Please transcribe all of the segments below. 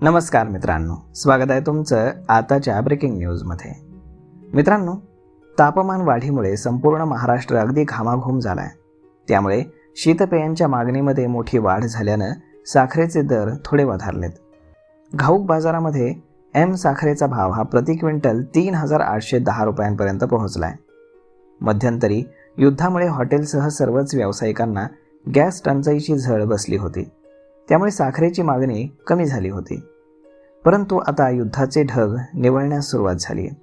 नमस्कार मित्रांनो, स्वागत आहे तुमचं आताच्या ब्रेकिंग न्यूजमध्ये। मित्रांनो, तापमान वाढीमुळे संपूर्ण महाराष्ट्र अगदी घामाघूम झाला आहे। त्यामुळे शीतपेयांच्या मागणीमध्ये मोठी वाढ झाल्यानं साखरेचे दर थोडे वधारलेत। घाऊक बाजारामध्ये एम साखरेचा भाव हा प्रति क्विंटल 3810 रुपयांपर्यंत पोहोचलाय। मध्यंतरी युद्धामुळे हॉटेलसह सर्वच व्यावसायिकांना गॅस टंचाईची झळ बसली होती, त्यामुळे साखरेची मागणी कमी झाली होती। परंतु आता युद्धाचे ढग निवळण्यास सुरुवात झाली आहे।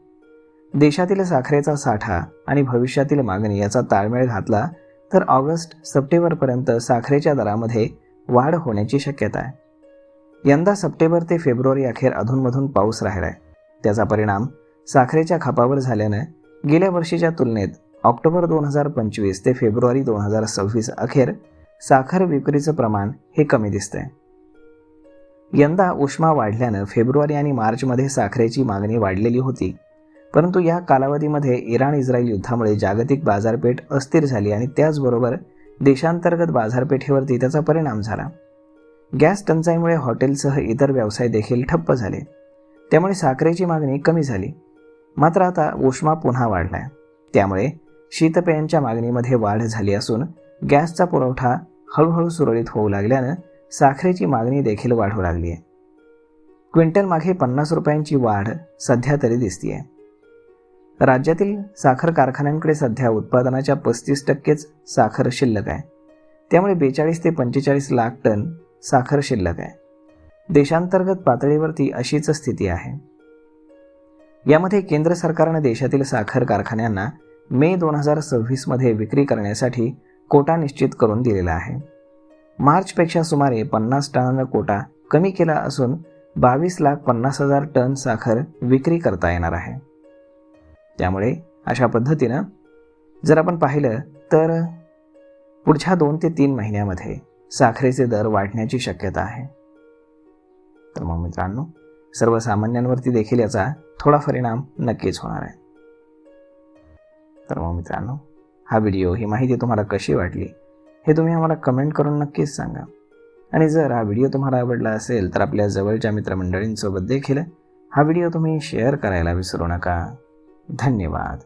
देशातील साखरेचा साठा आणि भविष्यातील मागणी याचा ताळमेळ घातला तर ऑगस्ट सप्टेंबरपर्यंत साखरेच्या दरामध्ये वाढ होण्याची शक्यता आहे। यंदा सप्टेंबर ते फेब्रुवारी अखेर अधूनमधून पाऊस राहिलाय। त्याचा परिणाम साखरेच्या खपावर झाल्यानं गेल्या वर्षीच्या तुलनेत ऑक्टोबर 2025 ते फेब्रुवारी 2026 अखेर साखर विक्रीचं प्रमाण हे कमी दिसतंय। यंदा उष्मा वाढल्यानं फेब्रुवारी आणि मार्चमध्ये साखरेची मागणी वाढलेली होती, परंतु या कालावधीमध्ये इराण-इस्रायल युद्धामुळे जागतिक बाजारपेठ अस्थिर झाली आणि त्याचबरोबर देशांतर्गत बाजारपेठेवरती त्याचा परिणाम झाला। गॅस टंचाईमुळे हॉटेलसह इतर व्यवसाय देखील ठप्प झाले, त्यामुळे साखरेची मागणी कमी झाली। मात्र आता उष्मा पुन्हा वाढलाय, त्यामुळे शीतपेयांच्या मागणीमध्ये वाढ झाली असून गॅसचा पुरवठा हळूहळू सुरळीत होऊ लागल्यानं साखरेची मागणी देखील वाढू लागली आहे। क्विंटल मागे 50 रुपयांची वाढ सध्या तरी दिसतीये। राज्यातील साखर कारखान्यांकडे सध्या उत्पादनाच्या 35% साखर शिल्लक आहे, त्यामुळे 42 ते 45 लाख टन साखर शिल्लक आहे। देशांतर्गत पातळीवरती अशीच स्थिती आहे। यामध्ये केंद्र सरकारने देशातील साखर कारखान्यांना मे 2026 मध्ये विक्री करण्यासाठी कोटा निश्चित करून दिलेला आहे। मार्चपेक्षा सुमारे 50 टनांचा कोटा कमी केला असून 22,50,000 टन साखर विक्री करता येणार आहे। त्यामुळे अशा पद्धतीनं जर आपण पाहिलं तर पुढच्या 2 ते 3 महिन्यामध्ये साखरेचे दर वाढण्याची शक्यता आहे। तर मग मित्रांनो, सर्वसामान्यांवरती देखील याचा थोडा परिणाम नक्कीच होणार आहे। तर मग मित्रांनो, हा व्हिडिओ, ही माहिती तुम्हाला कशी वाटली हे तुम्ही आम्हाला कमेंट करून नक्कीच सांगा। आणि जर हा व्हिडिओ तुम्हाला आवडला असेल तर आपल्या जवळच्या मित्रमंडळींसोबत देखील हा व्हिडिओ तुम्ही शेअर करायला विसरू नका। धन्यवाद।